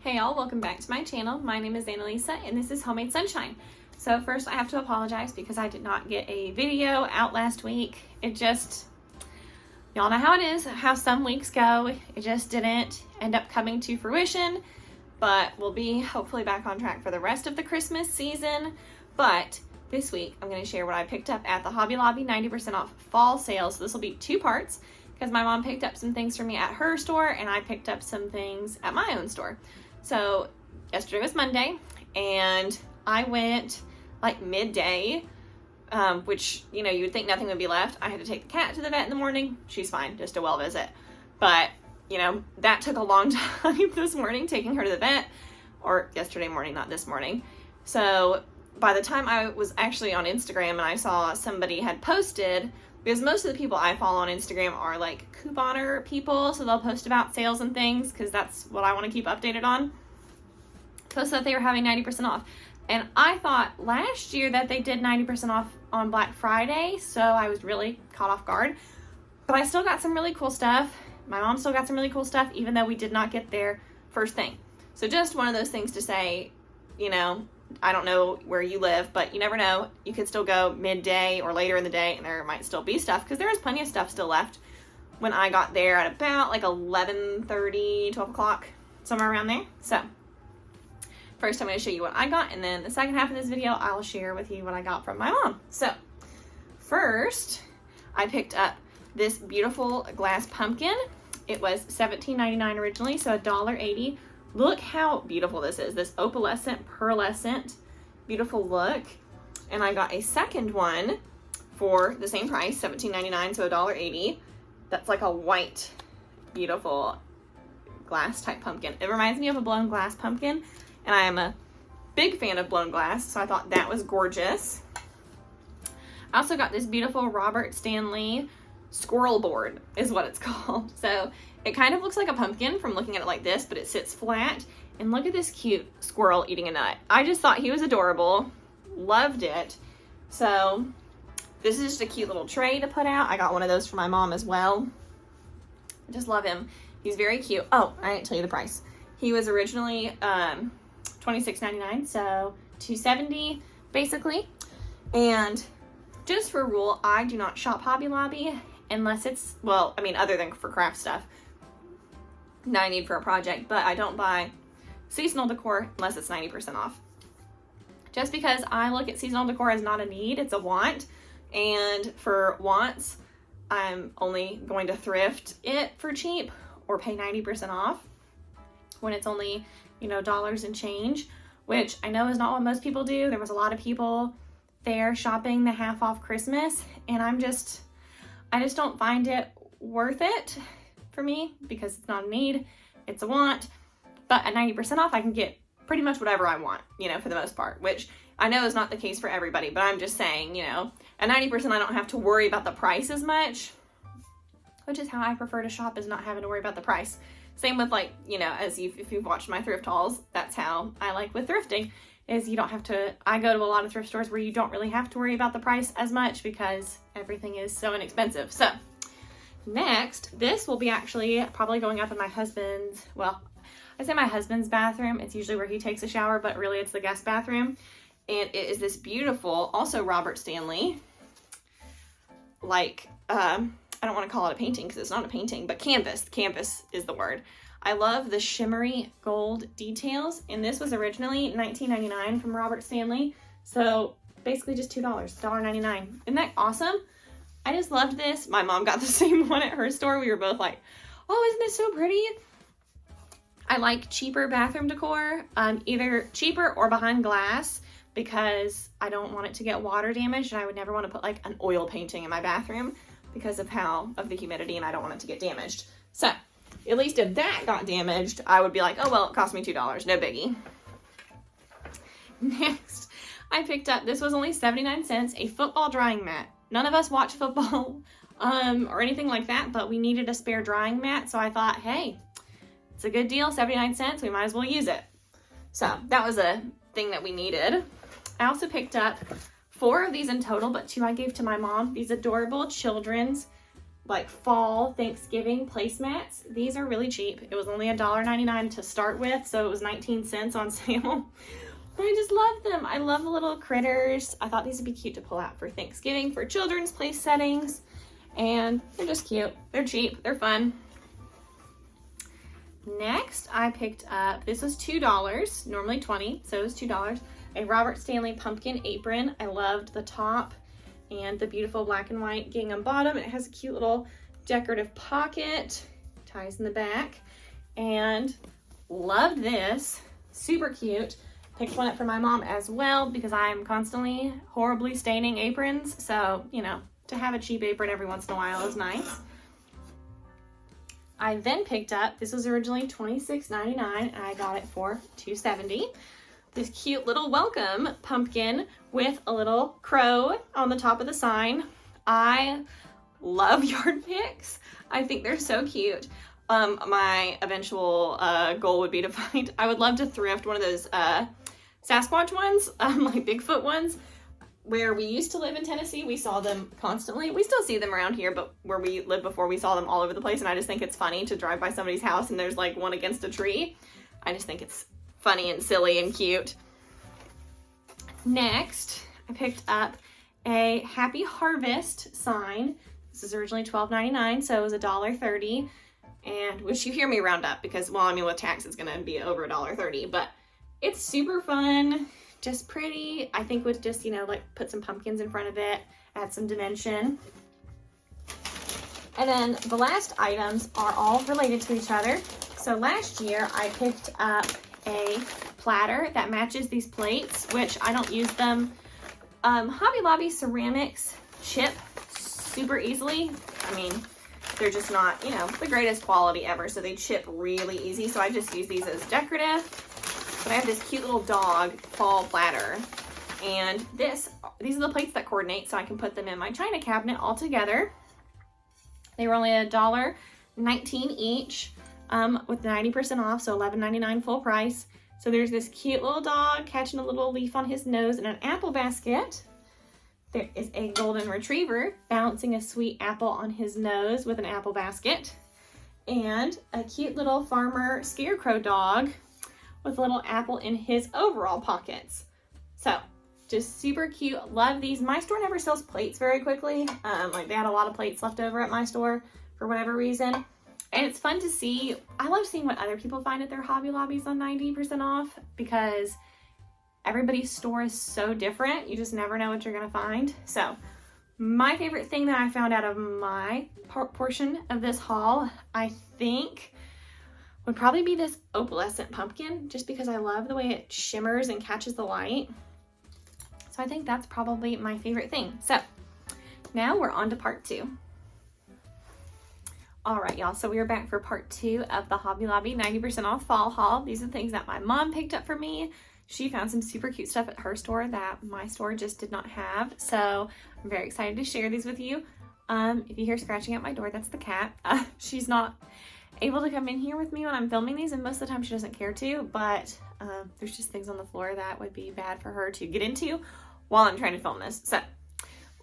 Hey y'all, welcome back to my channel. My name is Annalisa and this is Homemade Sunshine. So first I have to apologize because I did not get a video out last week. It just, y'all know how it is, how some weeks go. It just didn't end up coming to fruition, but we'll be hopefully back on track for the rest of the Christmas season. But this week I'm going to share what I picked up at the Hobby Lobby 90% off fall sale. So this will be two parts because my mom picked up some things for me at her store and I picked up some things at my own store. So yesterday was Monday and I went like midday, which, you know, you would think nothing would be left. I had to take the cat to the vet in the morning. She's fine, just a well visit. But, you know, that took a long time this morning, taking her to the vet, or yesterday morning, not this morning. So by the time I was actually on Instagram and I saw somebody had posted, because most of the people I follow on Instagram are like couponer people, so they'll post about sales and things because that's what I want to keep updated on. Posted that they were having 90% off. And I thought last year that they did 90% off on Black Friday, so I was really caught off guard. But I still got some really cool stuff. My mom still got some really cool stuff, even though we did not get there first thing. So just one of those things to say, you know, I don't know where you live, but you never know. You could still go midday or later in the day and there might still be stuff because there is plenty of stuff still left when I got there at about like 11:30, 12 o'clock, somewhere around there. So first I'm going to show you what I got, and then the second half of this video I'll share with you what I got from my mom. So first I picked up this beautiful glass pumpkin. It was $17.99 originally, so $1.80. Look how beautiful this is. This opalescent, pearlescent, beautiful look. And I got a second one for the same price, $17.99, so $1.80. That's like a white, beautiful glass type pumpkin. It reminds me of a blown glass pumpkin, and I am a big fan of blown glass, so I thought that was gorgeous. I also got this beautiful Robert Stanley squirrel board, is what it's called. So it kind of looks like a pumpkin from looking at it like this, but it sits flat. And look at this cute squirrel eating a nut. I just thought he was adorable. Loved it. So this is just a cute little tray to put out. I got one of those for my mom as well. I just love him. He's very cute. Oh, I didn't tell you the price. He was originally $26.99, so $2.70 basically. And just for a rule, I do not shop Hobby Lobby unless it's, well, I mean, other than for craft stuff that I need for a project, but I don't buy seasonal decor unless it's 90% off. Just because I look at seasonal decor as not a need, it's a want. And for wants, I'm only going to thrift it for cheap or pay 90% off when it's only, you know, dollars and change, which I know is not what most people do. There was a lot of people there shopping the half off Christmas, and I just don't find it worth it for me because it's not a need, it's a want. But at 90% off, I can get pretty much whatever I want, you know, for the most part, which I know is not the case for everybody, but I'm just saying, you know, at 90% I don't have to worry about the price as much, which is how I prefer to shop, is not having to worry about the price. Same with, like, you know, if you've watched my thrift hauls, that's how I like with thrifting, is you don't have to, I go to a lot of thrift stores where you don't really have to worry about the price as much because everything is so inexpensive. So next, this will be actually probably going up in my husband's, well, I say my husband's bathroom. It's usually where he takes a shower, but really it's the guest bathroom. And it is this beautiful, also Robert Stanley, like, I don't want to call it a painting because it's not a painting, but canvas. Canvas is the word. I love the shimmery gold details, and this was originally $19.99 from Robert Stanley, so basically just $2, $1.99. Isn't that awesome? I just loved this. My mom got the same one at her store. We were both like, oh, isn't this so pretty? I like cheaper bathroom decor, either cheaper or behind glass, because I don't want it to get water damaged, and I would never want to put like an oil painting in my bathroom because of the humidity, and I don't want it to get damaged. So at least if that got damaged, I would be like, oh, well, it cost me $2, no biggie. Next, I picked up, this was only 79 cents, a football drying mat. None of us watch football or anything like that, but we needed a spare drying mat, so I thought, hey, it's a good deal, 79 cents, we might as well use it. So that was a thing that we needed. I also picked up 4 of these in total, but 2 I gave to my mom. These adorable children's like fall Thanksgiving placemats. These are really cheap. It was only $1.99 to start with, so it was 19 cents on sale. But I just love them. I love the little critters. I thought these would be cute to pull out for Thanksgiving, for children's place settings, and they're just cute. They're cheap, they're fun. Next, I picked up, this was $2, normally $20, so it was $2, a Robert Stanley pumpkin apron. I loved the top and the beautiful black and white gingham bottom. It has a cute little decorative pocket, ties in the back, and loved this. Super cute. Picked one up for my mom as well because I'm constantly horribly staining aprons, so you know, to have a cheap apron every once in a while is nice. I then picked up, this was originally $26.99 and I got it for $2.70. This cute little welcome pumpkin with a little crow on the top of the sign. I love yard picks. I think they're so cute. My eventual goal would be to find, I would love to thrift one of those Sasquatch ones, like Bigfoot ones. Where we used to live in Tennessee, we saw them constantly. We still see them around here, but where we lived before, we saw them all over the place. And I just think it's funny to drive by somebody's house and there's like one against a tree. I just think it's funny and silly and cute. Next, I picked up a Happy Harvest sign. This is originally $12.99, so it was $1.30. And which you hear me round up because, well, I mean, with tax, it's gonna be over $1.30, but it's super fun, just pretty. I think with just, you know, like put some pumpkins in front of it, add some dimension. And then the last items are all related to each other. So last year I picked up a platter that matches these plates, which I don't use them. Hobby Lobby ceramics chip super easily. I mean, they're just not, you know, the greatest quality ever, so they chip really easy. So I just use these as decorative. But I have this cute little dog fall platter, and these are the plates that coordinate, so I can put them in my china cabinet all together. They were only $1.19 each, with 90% off, so $11.99 full price. So there's this cute little dog catching a little leaf on his nose in an apple basket. There is a golden retriever balancing a sweet apple on his nose with an apple basket. And a cute little farmer scarecrow dog with a little apple in his overall pockets. So just super cute. Love these. My store never sells plates very quickly. Like they had a lot of plates left over at my store for whatever reason. And it's fun to see. I love seeing what other people find at their Hobby Lobbies on 90% off because everybody's store is so different. You just never know what you're gonna find. So my favorite thing that I found out of my portion of this haul, I think, would probably be this opalescent pumpkin, just because I love the way it shimmers and catches the light. So I think that's probably my favorite thing. So now we're on to part 2. All right, y'all, so we are back for part 2 of the Hobby Lobby 90% off fall haul. These are the things that my mom picked up for me. She found some super cute stuff at her store that my store just did not have. So I'm very excited to share these with you. If you hear scratching at my door, that's the cat. She's not able to come in here with me when I'm filming these, and most of the time she doesn't care to, but there's just things on the floor that would be bad for her to get into while I'm trying to film this. So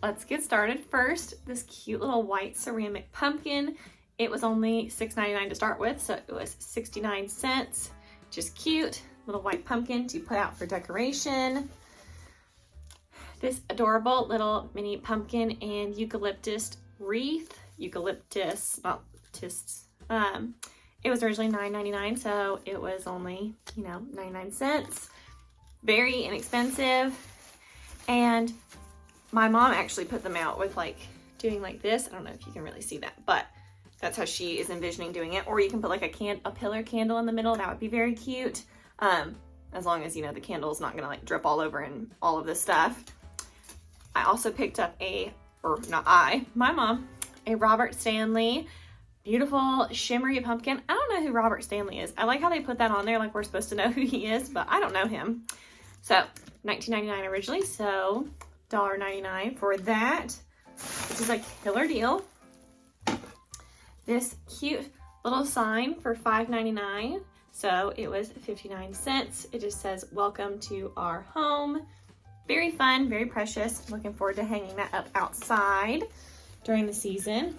let's get started. First, this cute little white ceramic pumpkin. It was only $6.99 to start with, so it was 69 cents. Just cute little white pumpkin to put out for decoration. This adorable little mini pumpkin and eucalyptus wreath. It was originally $9.99, so it was only, 99 cents. Very inexpensive. And my mom actually put them out with like doing like this. I don't know if you can really see that, but that's how she is envisioning doing it. Or you can put like a pillar candle in the middle. That would be very cute. As long as, the candle's not gonna like drip all over and all of this stuff. I also picked up my mom, a Robert Stanley beautiful shimmery pumpkin. I don't know who Robert Stanley is. I like how they put that on there like we're supposed to know who he is, but I don't know him. So $19.99 originally, so $1.99 for that, which is a killer deal. This cute little sign for $5.99, so it was 59 cents. It just says, "Welcome to our home." Very fun, very precious. Looking forward to hanging that up outside during the season.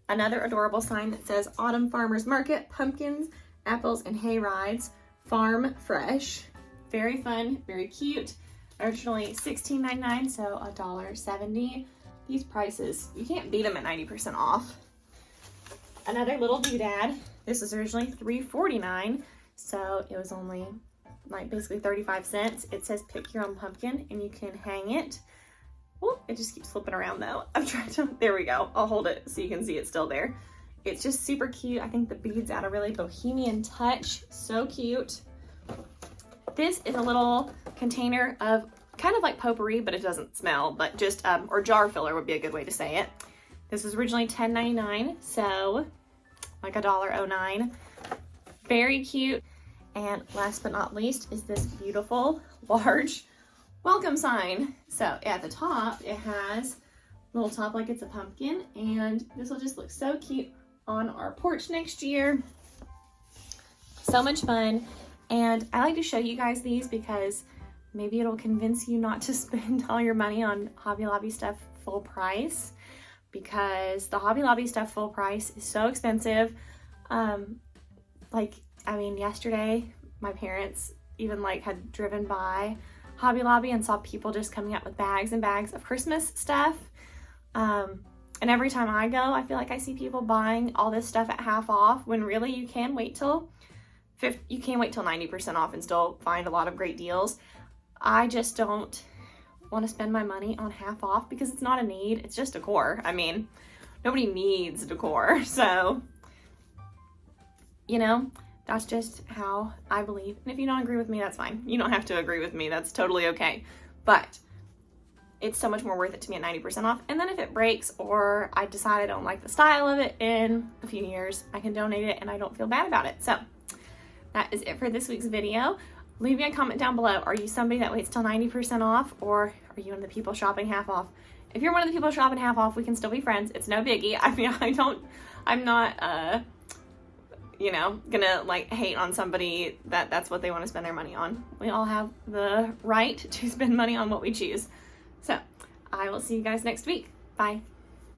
another adorable sign that says Autumn Farmers Market, pumpkins, apples, and hay rides, farm fresh. Very fun, very cute. Originally $16.99, so $1.70. These prices, you can't beat them at 90% off. Another little doodad. This was originally $3.49, so it was only like basically 35 cents. It says pick your own pumpkin, and you can hang it. Oh, it just keeps flipping around though. I'm trying to, there we go. I'll hold it so you can see it's still there. It's just super cute. I think the beads add a really bohemian touch. So cute. This is a little container of kind of like potpourri, but it doesn't smell, but just, or jar filler would be a good way to say it. This was originally $10.99, so like $1.09. Very cute. And last but not least is this beautiful, large welcome sign. So at the top, it has a little top like it's a pumpkin, and this will just look so cute on our porch next year. So much fun. And I like to show you guys these because maybe it'll convince you not to spend all your money on Hobby Lobby stuff full price, because the Hobby Lobby stuff full price is so expensive. Yesterday my parents even had driven by Hobby Lobby and saw people just coming out with bags and bags of Christmas stuff. And every time I go, I feel like I see people buying all this stuff at half off, when really you can wait till 90% off and still find a lot of great deals. I just don't want to spend my money on half off because it's not a need. It's just decor. I mean, nobody needs decor. So, that's just how I believe. And if you don't agree with me, that's fine. You don't have to agree with me. That's totally okay. But it's so much more worth it to me at 90% off. And then if it breaks or I decide I don't like the style of it in a few years, I can donate it and I don't feel bad about it. So that is it for this week's video. Leave me a comment down below. Are you somebody that waits till 90% off, or are you one of the people shopping half off? If you're one of the people shopping half off, we can still be friends. It's no biggie. I mean, I'm not, gonna hate on somebody that's what they want to spend their money on. We all have the right to spend money on what we choose. So I will see you guys next week. Bye.